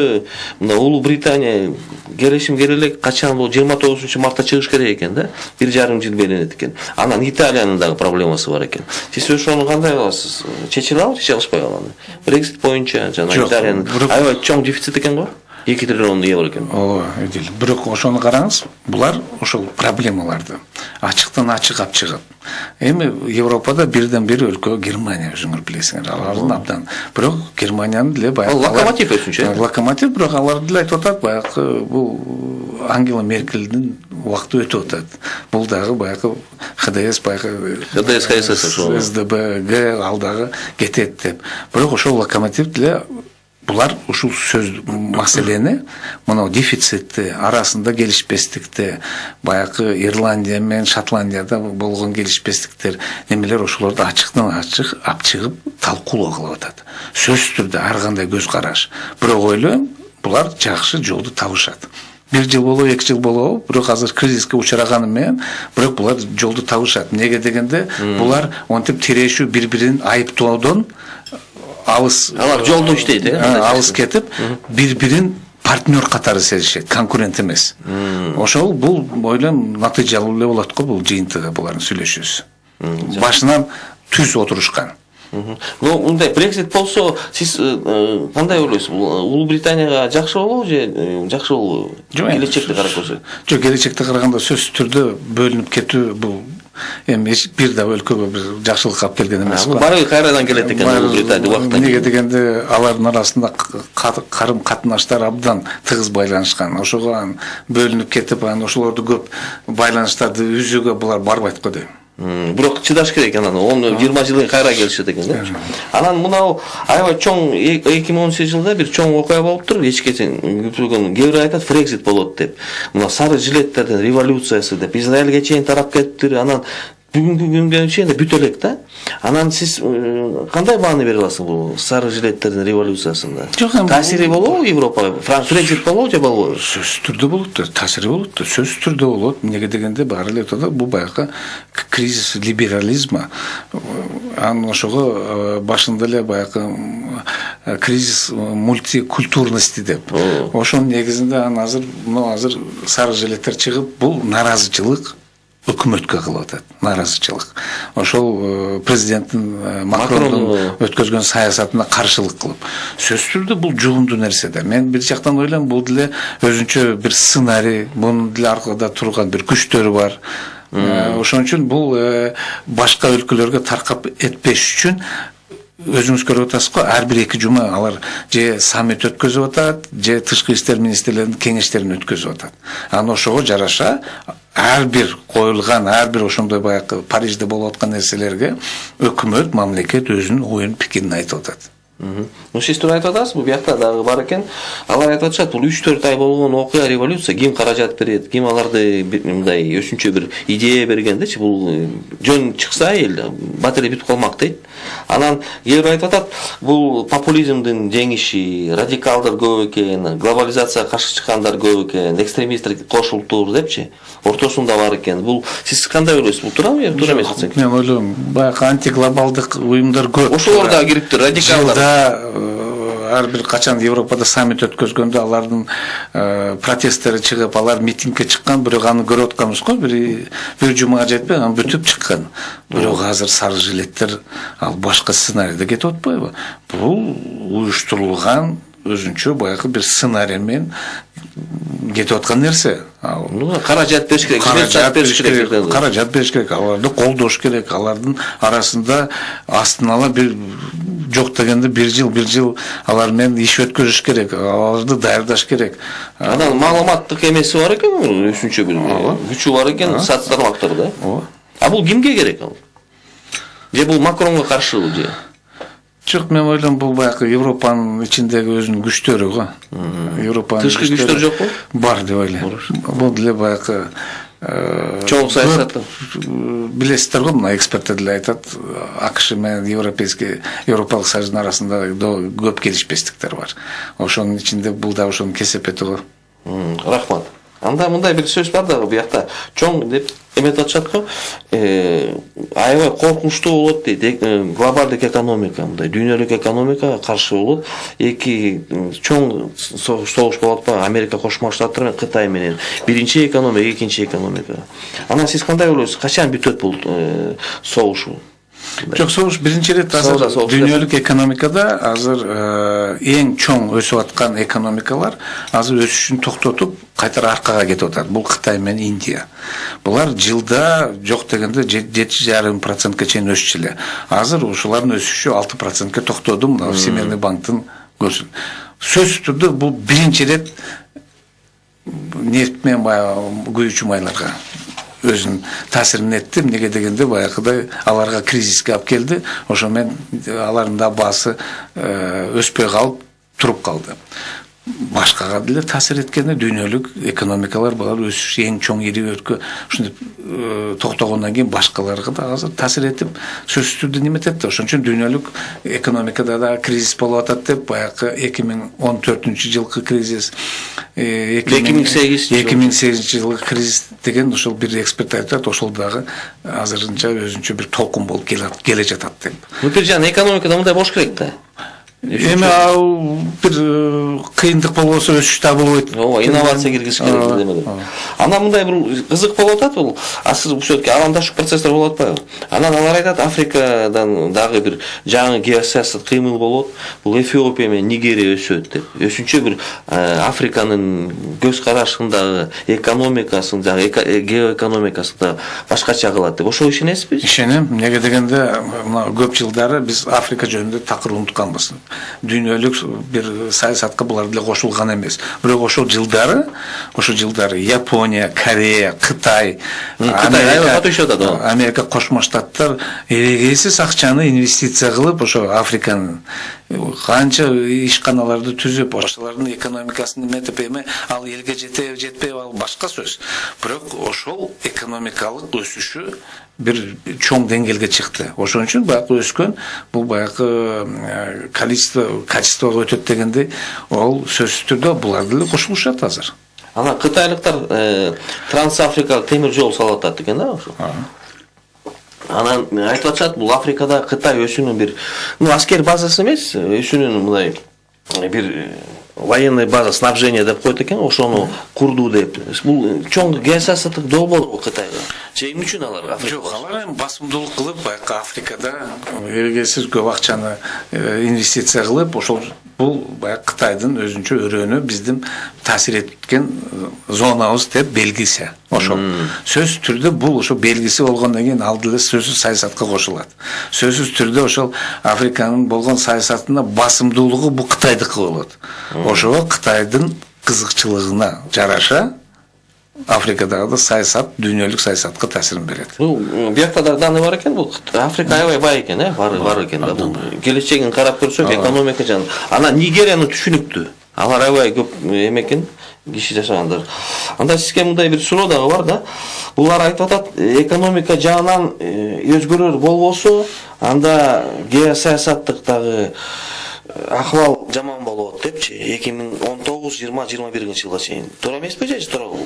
мына Улуу Британия келишим келелек качан бул 29-мартта чыгыш керек экен да. 1,5 жыл белгиленет экен. Анан Италиянын дагы проблемасы бар экен. Сиз ошону кандай кыласыз? Чечиле албы, чече алышпай калганы? Брексит боюнча жана Италиянын аябай чоң дефицит экен го. 2 триллион евро экен. Ооба, эдил. Бирок ошону караңыз, булар ошол проблемаларды ачыктан ачык алып чыгат. Эми Европада бирден бир өлкө Германия, өзүңөр билесиңер, алардын абдан. Бирок Германиянын деле баягы локомотив өсүнчө. Локомотив, бирок алар деле айтып атат, баягы бул Ангела Меркельдин убакыты өтүп атат. Бул дагы баягы ХДС баягы СДБГ ал дагы кетет деп. Бирок ошол локомотив деле булар ушул сөз маселени мына дефицитти арасында келишпестикти баягы Ирландия менен Шотландияда болгон келишпестиктер немелер ошолорду ачыктан ачык алып чыгып талкуулоо кылып атат. Сөзсүз түрдө ар кандай көз караш. Бирок ойлойм, булар жакшы жолду табышат. 1 жыл болобу, 2 жыл болобу, бирок азыр кризиске учураганы менен, бирок булар жолду табышат. Неге дегенде, булар онтип тирешүү бири-бирин айыптоодон алыс жолду иштейт, алыс кетип, бири-бирин партнер катары сезишет, конкурент эмес. Ошол бул ойлойм натыйжалуу эле болот го бул жыйынтыгы булардын сүйлөшүүсү. Башынан түз отурушкан. Ну, мындай Brexit болсо, сиз кандай ойлойсуз? Улуу Британияга жакшы болобу же жакшы болобу? Келечекти карап көрсөк. Жок, келечекти караганда сөзсүз түрдө бөлүнүп кетүү бул эми бир да өлкөгө бир жакшылык алып келген эмес го. Баары кайрадан келет экен Улуу Британия убакыттан. Неге дегенде алардын арасында карым катнаштар абдан тыгыз байланышкан. Ошого бөлүнүп кетип, ошолорду көп байланыштарды үзүүгө булар барбайт го дейм. Бирок чыдаш керек анан 10-20 жылдан кайра келишет экен да. Анан мынау аябай чоң 2018 бир чоң окуя болуптур. Эчкече күтүлгөн кээ айтат Brexit болот деп. Мына сары жилеттердин революциясы деп Израилге чейин тарап кетти. Анан бүгүнкү күнгө чейин бүтө элек да. Анан сиз кандай маани бере аласыз бул сары жилеттердин революциясында? Таасири болобу Европага? Brexit болобу же болбойбу? Сөзсүз түрдө болот да, таасири болот да, сөзсүз түрдө болот. Неге дегенде баары эле айтат, бул баягы кризис либерализма. Анан ошого башында эле баягы кризис мультикультурности деп. Ошонун негизинде анан азыр сары жилеттер чыгып, бул наразычылык өкмөткө кылып атат, наразычылык. Ошол президенттин Макрондун өткөзгөн саясатына каршылык кылып. Сөзсүз түрдө бул жугумдуу нерсе да. Мен бир жактан ойлойм, бул деле өзүнчө бир сценарий, мунун деле аркада турган бир күчтөрү бар. Ошон үчүн бул башка өлкөлөргө таркап этпеш үчүн өзүңүз көрүп атасызго, ар бир 2 жума алар же саммит өткөзүп атат, же тышкы иштер министрлеринин кеңештерин өткөзүп атат. Анан ошого жараша ар бир коюлган, ар бир ошондой баягы Парижде болуп аткан нерселерге өкмөт, мамлекет өзүнүн оюн пикирин айтып атат. Ну, сиз тура айтып атасыз, бул биякта дагы бар экен. Алар айтып атышат, бул 3-4 ай болгон окуя революция, ким каражат берет, ким аларды мындай өсүнчө бир идея бергендечи, бул жөн чыкса эл бат эле бүтүп калмак дейт. Анан кээ айтып атат, бул популизмдин жеңиши, радикалдар көп экен, глобализацияга каршы чыккандар көп экен, экстремисттер кошултур депчи, ортосунда бар экен. Бул сиз кандай ойлойсуз? Бул туурабы же туура эмес? Мен ойлойм, баягы антиглобалдык уюмдар көп. Ошолор да кириптир, радикалдар. Ар бир качан Европада саммит өткөзгөндө алардын протесттери чыгып, алар митингге чыккан, бирок аны көрүп атканбыз го, бир жумага жетпей, анан бүтүп чыккан. Бирок азыр сары жилеттер ал башка сценарийде кетип атпайбы? Бул уюштурулган өзүнчө баягы бир сценарий менен кетип аткан нерсе. Каражат бериш керек, каражат бериш керек, аларды колдош керек, алардын арасында астын ала бир жок дегенде 1 жыл алар менен иш өткөзүш керек, аларды даярдаш керек. Анан маалыматтык эмеси бар экен, өсүнчө бир күчү бар экен, тармактарда. А бул кимге керек ал? Же бул Макронго каршыбы же? Жок, мен ойлойм, бул баягы Европанын ичиндеги өзүнүн күчтөрү го. Европанын тышкы күчтөр жокпу? Бар деп ойлойм. Бул деле баягы чоң саясат. Билесиздер го, мына эксперттер деле айтат, АКШ менен Европалык Союздун арасында көп келишпестиктер бар. Ошонун ичинде бул да ошонун кесепети го. Рахмат. Анда мындай бир сөз бар дагы, биякта чоң деп эметип атышат го. Аябай коркунучтуу болот дейт. Глобалдык экономика, мындай дүйнөлүк экономикага каршы болот. Эки чоң согуш болот па, Америка Кошмо Штаттары менен Кытай менен. Биринчи экономика, экинчи экономика. Анан сиз кандай ойлойсуз? Качан бүтөт бул согуш? Жок, согуш биринчи ирет азыр дүйнөлүк экономикада азыр эң чоң өсүп аткан экономикалар азыр өсүшүн токтотуп кайтара аркага кетип атат. Бул Кытай менен Индия. Булар жылда жок дегенде 7,5% чейин өсчү эле. Азыр ушулардын өсүшү 6%ке токтоду, мына Всемирный банктын көрсөтүшү. Сөзсүз түрдө бул биринчи ирет нефт менен баягы күйүүчү майларга өзүнүн таасирин этти. Неге дегенде баягыдай аларга кризиске алып келди. Ошо менен алардын да баасы өспөй калып туруп калды. Башкага деле таасир эткенде дүйнөлүк экономикалар булар өсүш эң чоң ири өлкө ушинтип токтогондон кийин башкаларга да азыр таасир этип сөзсүз түрдө неметет да. Ошон үчүн дүйнөлүк экономикада да кризис болуп атат деп баягы 2014-жылкы кризис 2008 жылкы кризис деген ошол бир эксперт айтат, ошол дагы азырынча өзүнчө бир толкун болуп келе жатат деп. Нурпиржан, экономикада мындай болуш керек да. Эми ал бир кыйындык болбосо өсүш да болбойт. Ооба, инновация киргизиш керек демек. Анан мындай бир кызык болуп атат, бул асыл ушетке алаңдашуу процесстер болуп атпайбы? Анан алар айтат, Африкадан дагы бир жаңы геосаясат кыймыл болот. Бул Эфиопия менен Нигерия өсөт деп. Өсүнчө бир Африканын көз карашындагы экономикасын, геоэкономикасын да башкача кылат деп. Ошого ишенесизби? Ишенем. Неге дегенде, мына көп жылдары биз Африка жөнүндө такыр унутканбыз. Дүйнөлүк бир саясатка булар деле кошулган эмес. Бирок ошол жылдары Япония, Корея, Кытай, Америка Кошмо Штаттар эрегесиз акчаны инвестиция кылып, ошо Африканын канча ишканаларды түзүп, ошолордун экономикасын эметип, эми ал элге жетеби, жетпеби ал башка сөз. Бирок ошол экономикалык өсүшү бир чоң деңгээлге чыкты. Ошон үчүн баягы өскөн, бул баягы качествого өтөт дегенде, ол сөзсүз түрдө булар деле кошулушат азыр. Анан кытайлыктар трансафрикалык темир жол салып атат экен да ошо. Анан айтып атышат, бул Африкада Кытай өсүүнүн бир аскер базасы эмес, өсүүнүн мындай бир военный база снабжения деп коет экен, ошону курду деп. Бул чоң геосаясаттык долбоор Кытайга. Эмне үчүн алар Африка? Жок, алар эми басымдуулук кылып, баягы Африкада эрегесиз көп акчаны инвестиция кылып, ошол бул баягы Кытайдын өзүнчө өрөөнү биздин таасир эткен зонабыз деп белгиси. Ошол сөзсүз түрдө бул ошо белгиси болгондон кийин ал деле сөзсүз саясатка кошулат. Сөзсүз түрдө ошол Африканын болгон саясатына басымдуулугу бул Кытайдыкы болот. Ошого Кытайдын кызыкчылыгына жараша Африкадагы да саясат дүйнөлүк саясатка таасирин берет. Биякта да даны бар экен, бул Африка аябай бай экен, бар экен да. Бул келечегин карап көрсөк, экономика жагынан. Анан Нигерияны түшүнүктүү. Алар аябай көп эмекен киши жашагандар. Анда сизге мындай бир суроо дагы бар да. Булар айтып атат, экономика жагынан өзгөрөр болбосо, анда геосаясаттык дагы ахвал жаман болот депчи. 2019-20-21 жылга чейин. Туура эмеспи же туурабы?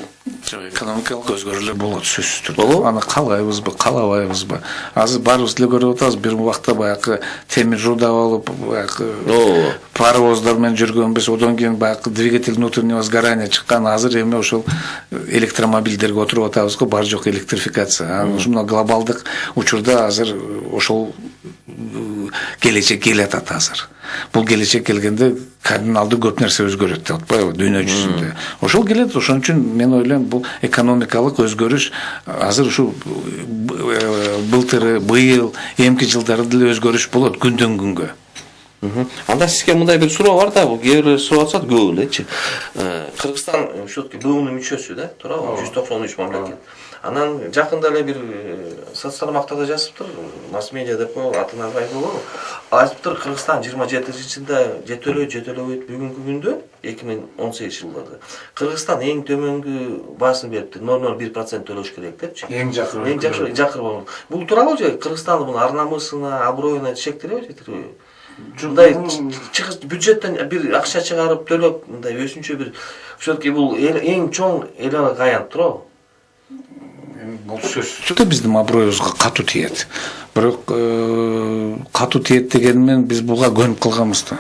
Экономикалык өзгөрүүлөр болот сөзсүз түрдө. Аны каалайбызбы, каалабайбызбы? Азыр баарыбыз деле көрүп атабыз, бир убакта баягы темир жолдо болуп, баягы паровоздар менен жүргөнбүз, одан кийин баягы двигатель внутреннего сгорания чыккан, азыр эми ошол электромобилдерге отуруп атабыз го, бар жок электрификация. Ушул глобалдык учурда азыр ошол келечек келатат азыр. Бул келечек келгенде кардиналдуу көп нерсе өзгөрөт деп атпайбы дүйнө жүзүндө. Ошол келет, ошон үчүн мен ойлойм, бул экономикалык өзгөрүш азыр ушу былтыр, быйыл, эмки жылдары деле өзгөрүш болот күндөн күнгө. Анда сизге мындай бир суроо бар да, бул кээ бир суроо атсат көп элечи. Кыргызстан ушул БУнун мүчөсү да, туурабы? 193 мамлекет. Анан жакында эле бир соц тармактарда жазыптыр, масс-медиа деп коелу, атын албай коелу. Айтыптыр, Кыргызстан 27-жылда жетөлөбөйт бүгүнкү күндө 2018 жылда. Кыргызстан эң төмөнгү баасын бериптир, 0,01% төлөш керек депчи. Эң жакыр. Эң жакыр болот. Бул туурабы же Кыргызстандын ар намысына, аброюна чектелеби, жетирби? Мындай бюджеттен бир акча чыгарып төлөп, мындай өсүнчө бир ошолки бул эң чоң эл аралык аянт туурабы? Бул сөзсүз биздин аброюбузга катуу тиет. Бирок катуу тиет дегенмен биз буга көнүп калганбыз да.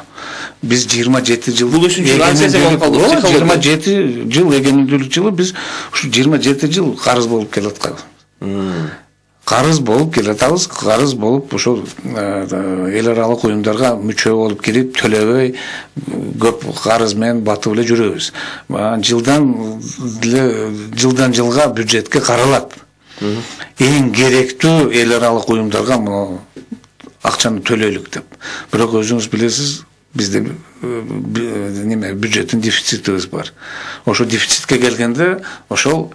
Биз 27 жыл бул өсүнчө ансиясы болуп калды. 27 жыл эгемендүүлүк жылы биз ушу 27 жыл карыз болуп келатканбыз. Карыз болуп келатабыз, карыз болуп ошол эл аралык уюмдарга мүчө болуп кирип төлөбөй көп карыз менен батып эле жүрөбүз. Жылдан жылга бюджетке каралат. Эң керектүү эл аралык уюмдарга мына акчаны төлөйлүк деп. Бирок өзүңүз билесиз, бизде бюджеттин дефицитибиз бар. Ошол дефицитке келгенде ошол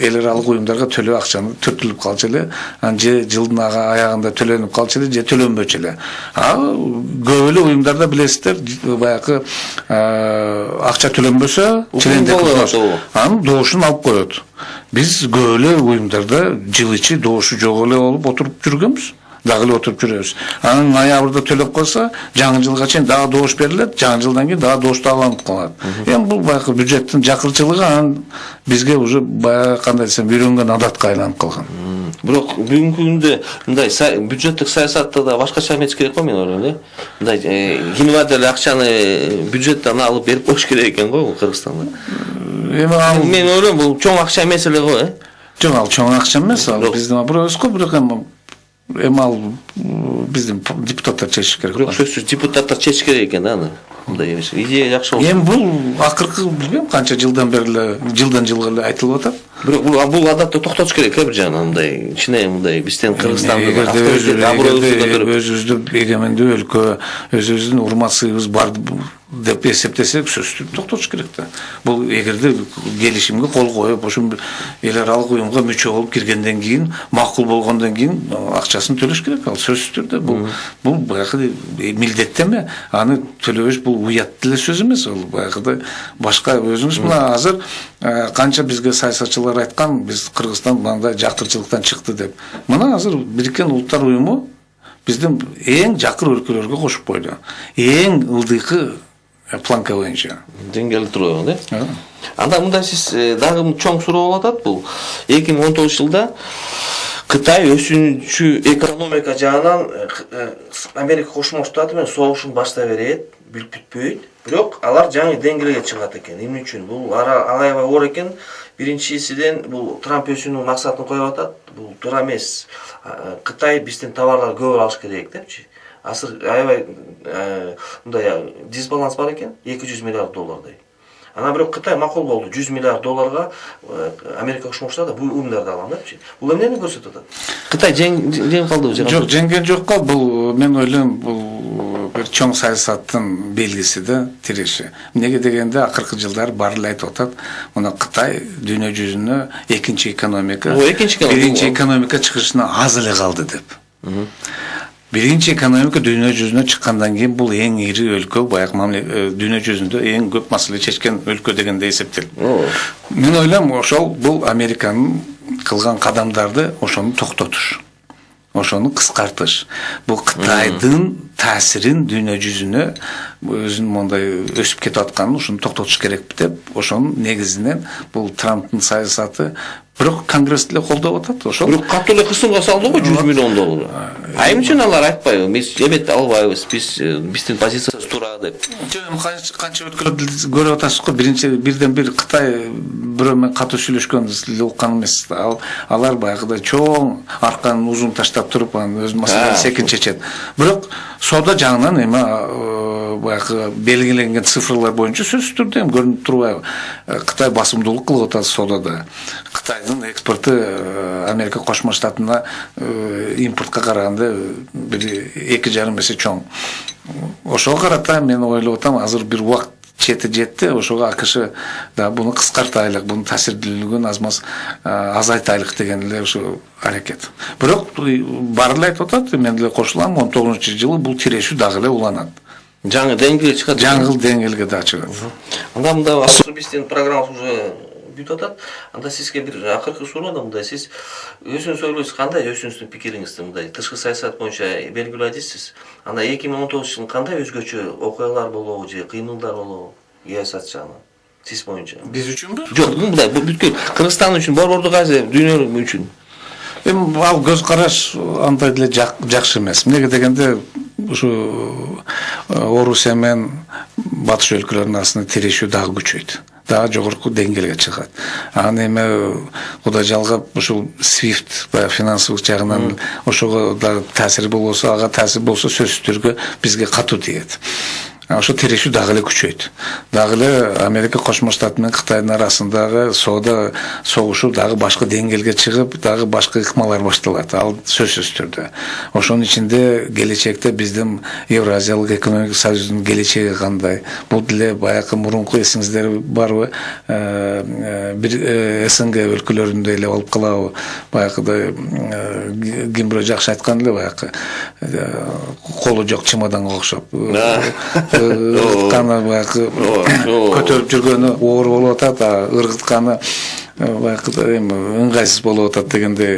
эл аралык уюмдарга төлөө акчаны түртүлүп калчу эле, же жылдын аягында төлөнүп калчу эле, же төлөнбөчү эле. Көп эле уюмдарда билесиздер, баягы акча төлөнбөсө, члендик анын доошун алып коет. Биз көп эле уюмдарда жыл ичи доошу жок эле болуп отуруп жүргөнбүз. Дагы эле отуруп жүрөбүз. Анын ноябрда төлөп койсо, жаңы жылга чейин дагы доош берилет, жаңы жылдан кийин дагы доош алынып калат. Эми бул баягы бюджеттин жакырчылыгы анын бизге уже баягы кандай десем үйрөнгөн адатка айланып калган. Бирок бүгүнкү күндө мындай бюджеттик саясатта да башкача эмес керек го, мен ойлойм да. Мындай кимдир эле акчаны бюджеттен алып берип коюш керек экен го Кыргызстанда. Эми мен ойлойм бул чоң акча эмес эле го, Жок, ал чоң акча эмес, ал биздин вопрос-ко, бирок эми ал биздин депутаттар чечиш керек. Бирок сөзсүз депутаттар чечиш керек экен да аны. Мындай эмес. Идея жакшы болсо. Эми бул акыркы билбейм канча жылдан бери эле, жылдан жылга эле айтылып атат. Бирок бул адатты токтотуш керек бир жагынан, мындай кичине мындай биздин Кыргызстанды өзүбүздү эгемендүү өлкө, өзүбүздүн урмат сыйыбыз бар деп эсептесек, сөзсүз токтотуш керек да. Бул эгерде келишимге кол коюп, ошо эл аралык уюмга мүчө болуп киргенден кийин, макул болгондон кийин акчасын төлөш керек. Ал сөзсүз түрдө бул баягы милдеттеме, аны төлөбөш бул уят деле сөз эмес, ал баягы башка өзүңүз мына азыр канча бизге саясатчылар айткан, биз Кыргызстан мындай жактырчылыктан чыкты деп. Мына азыр Бириккен Улуттар уюму биздин эң жакыр өлкөлөргө кошуп койду. Эң ылдыйкы планка боюнча. Деңгээлде турган да. Анда мындай сиз дагы чоң суроо болуп атат бул 2019 жылда Кытай өсүүчү экономика жагынан Америка Кошмо Штаты менен согушун баштай берет, бүтпөйт. Бирок алар жаңы деңгээлге чыгат экен. Эмне үчүн? Бул аябай оор экен. Биринчисиден бул Трамп өзүнүн максатын коюп атат. Бул туура эмес. Кытай биздин товарларды көп алыш керек депчи. Азыр аябай мындай дисбаланс бар экен, 200 миллиард доллардай. Ана бирок Кытай макул болду, 100 миллиард долларга Америка Кошмо Штаты бул уюмдарды алам депчи. Бул эмнени көрсөтүп атат? Кытай жеңип калдыбы? Жок, жеңген жок го. Бул мен ойлойм, бул бир чоң саясаттын белгиси да, тиреши. Эмнеге дегенде акыркы жылдары баары эле айтып атат, мына Кытай дүйнө жүзүнө экинчи экономика, биринчи экономика чыгышына аз эле калды деп. Биринчи экономика дүйнө жүзүнө чыккандан кийин бул эң ири өлкө, баягы дүйнө жүзүндө эң көп маселе чечкен өлкө дегенде эсептелет. Мен ойлойм, ошол бул Американын кылган кадамдарды ошону токтотуш, ошону кыскартыш. Бул Кытайдын таасирин дүйнө жүзүнө өзүнүн мондай өсүп кетип атканын ошону токтотуш керек деп, ошонун негизинен бул Трамптын саясаты бирок Конгресс деле колдоп атат. Ошол бирок катуу эле кысымга салды го 100 миллион доллар. Айым үчүн алар айтпайбы? Биз эбет албайбыз, биздин позициябыз туура деп. Канча өлкөлөрдү көрүп атасыз го, бирден бир Кытай бирөө менен катуу сүйлөшкөн эле уккан эмес. Алар баягыдай чоң арканын узун таштап туруп, анын өз маселесин секин чечет. Бирок соода жагынан эми баягы белгиленген цифрлар боюнча сөзсүз түрдө эми көрүнүп турбайбы? Кытай басымдуулук кылып атат соодада. Кытайдын экспорту Америка Кошмо Штатына импортко караганда бир 2,5 эсе чоң. Ошого карата мен ойлоп атам, азыр бир убакыт чети жетти, ошого АКШ да буну кыскартайлык, бунун таасирдүүлүгүн азайтайлык деген эле ошо аракет. Бирок баары эле айтып атат, мен деле кошулам, 19-жылы бул тирешүү дагы эле уланат. Жаңы деңгээлге чыгат. Жаңы деңгээлге да чыгат. Анда мында азыр биздин программабыз уже бүтүп атат. Анда сизге бир акыркы суроо да, мындай сиз өзүңүз ойлойсуз, кандай өзүңүздүн пикириңизди мындай тышкы саясат боюнча белгилүү айдыңыз? Анда 2019 жылы кандай өзгөчө окуялар болобу же кыймылдар болобу саясат жагынан? Сиз боюнча. Биз үчүнбү? Жок, мындай бүткүл Кыргызстан үчүн, Борбордук Азия, дүйнө үчүн. Эми ал көз караш андай деле жакшы эмес. Эмнеге дегенде ушу Орусия менен батыш өлкөлөрүнүн арасында тирешүү дагы күчөйт. Дагы жогорку деңгээлге чыгат. Аны эми Кудай жалгап ушул SWIFT баягы финансылык жагынан ошого да таасири болсо, ага таасир болсо сөзсүз түрдө бизге катуу тиет. ошо тирешүү дагы эле күчөйт. Дагы эле Америка Кошмо Штаты менен Кытайдын арасындагы соода согушу дагы башка деңгээлге чыгып, дагы башка ыкмалар башталат. Ал сөзсүз түрдө. Ошонун ичинде келечекте биздин Евразиялык экономикалык союздун келечеги кандай? Бул деле баягы мурунку эсиңиздер барбы? Бир СНГ өлкөлөрүндө эле болуп калабы? Баягыдай ким бирөө жакшы айткан эле баягы колу жок чемоданга окшоп. Ыргытканы баягы көтөрүп жүргөнү оор болуп атат, ыргытканы баягы эми ыңгайсыз болуп атат дегенде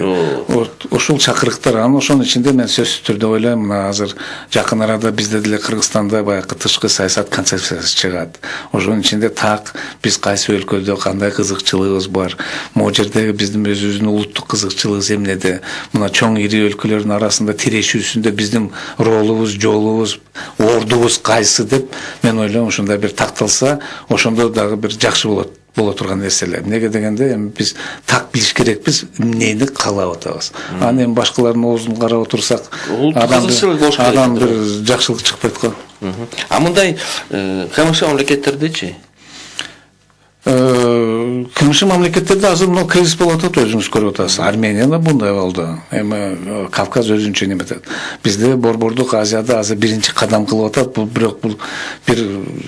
ушул чакырыктар. Анан ошонун ичинде мен сөзсүз түрдө ойлойм, мына азыр жакын арада бизде деле Кыргызстанда баягы тышкы саясат концепциясы чыгат. Ошонун ичинде так биз кайсы өлкөдө кандай кызыкчылыгыбыз бар, могу жердеги биздин өзүбүздүн улуттук кызыкчылыгыбыз эмнеде, мына чоң ири өлкөлөрдүн арасында тирешүүсүндө биздин ролубуз, жолубуз, ордубуз кайсы деп мен ойлойм, ушундай бир такталса, ошондо дагы бир жакшы боло турган нерселер. Неге дегенде эми биз так билиш керекпиз, эмнени каалап атабыз. Анан эми башкалардын оозун карап отурсак, адам бир жакшылык чыкпайт го. А мындай КМШ мамлекеттердечи? КМШ мамлекеттерде азыр мына кризис болуп атат, өзүңүз көрүп атасыз. Арменияда мындай болду. Эми Кавказ өзүнчө неметет. Бизде Борбордук Азияда азыр биринчи кадам кылып атат. Бул бирок бул бир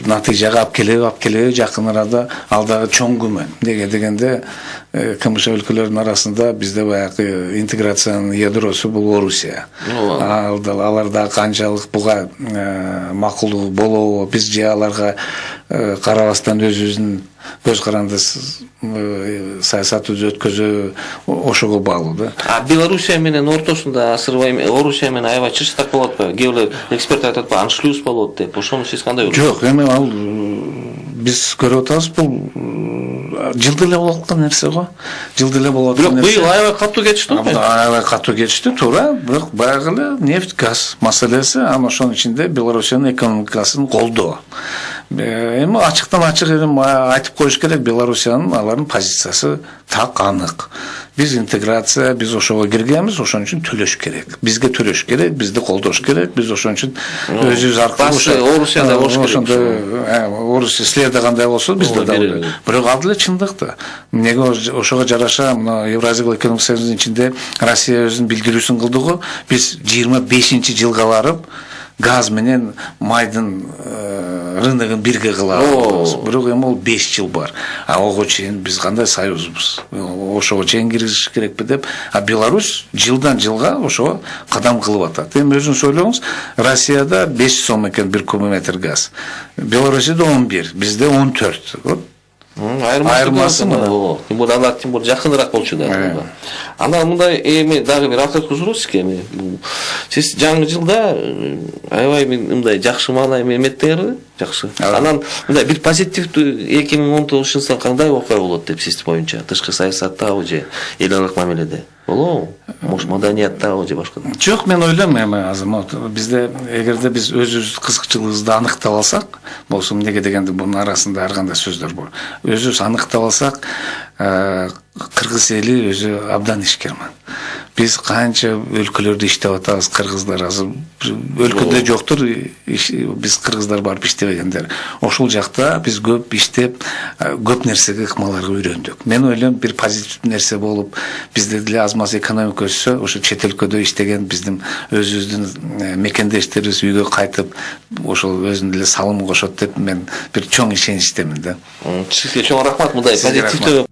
натыйжага алып келеби жакын арада, ал дагы чоң күмөн. Неге дегенде КМШ өлкөлөрүнүн арасында бизде баягы интеграциянын ядросу бул Орусия. Алар дагы канчалык буга макулдуу болобу, биз же аларга карабастан өзүбүздүн көз каранды саясатыбызды өткөзүү ошого баалуу да. А Белоруссия менен ортосунда асырбай Орусия менен аябай чырчтак болот атпайбы? Кээ бир эксперттер айтат атпайбы, аншлюз болот деп. Ошону сиз кандай ойлойсуз? Жок, эми ал биз көрүп атабыз, бул жылда эле болуп аткан нерсе го. Жылда эле болуп аткан нерсе. Быйыл аябай катуу кетишти го. Аябай катуу кетишти, туура. Бирок баягы эле нефть, газ маселеси, анан ошонун ичинде Белоруссиянын экономикасын колдоо. Эми ачыктан ачык айтып коюш керек, Белоруссиянын алардын позициясы так анык. Биз интеграция, биз ошого киргенбиз, ошон үчүн төлөш керек. Бизге төлөш керек, бизди колдош керек, биз ошон үчүн өзүбүз аркылуу Орусияда болуш керек. Ошондой Орусия силерде кандай болсо бизде да болот. Бирок ал деле чындык да. Эмнеге ошого жараша мына Евразиялык экономикалык союздун ичинде Россия өзүнүн билдирүүсүн кылды го. Биз 25-жылга барып газ менен майдын рыногун бирге кылабыз. Бирок эми ол 5 жыл бар. А ого чейин биз кандай союзбуз? Ошого чейин киришиш керекпи деп. А Беларусь жылдан жылга ошого кадам кылып атат. Эми өзүңүз ойлоңуз, Россияда 5 сом экен 1 кубометр газ. Белоруссияда 11, бизде 14. Айырмасы мына. Тим более алар тим более жакыныраак болчу да. Анан мындай эми дагы бир акыркы суроо сизге эми. Сиз жаңы жылда аябай мындай жакшы маанай эметтер, жакшы. Анан мындай бир позитивдүү 2019 жылда кандай окуя болот деп сиз боюнча, тышкы саясаттабы же эл аралык мамиледе? Болобу? Мош маданияттабы же башка? Жок, мен ойлойм эми азыр бизде эгерде биз өзүбүздүн кызыкчылыгыбызды аныктап алсак, болсо эмнеге дегенде бунун арасында ар кандай сөздөр бар. Өзүбүз аныктап алсак, кыргыз эли өзү абдан ишкерман. Биз канча өлкөлөрдө иштеп атабыз, кыргыздар азыр өлкөдө жоктур, биз кыргыздар барып иштебегендер. Ошол жакта биз көп иштеп, көп нерсеге ыкмаларга үйрөндүк. Мен ойлойм, бир позитивдүү нерсе болуп, бизде деле аз маз экономика өссө, ошо чет өлкөдө иштеген биздин өзүбүздүн мекендештерибиз үйгө кайтып, ошол өзүнүн деле салым кошот деп мен бир чоң ишеничтемин да. Сизге чоң рахмат, мындай позитивдүү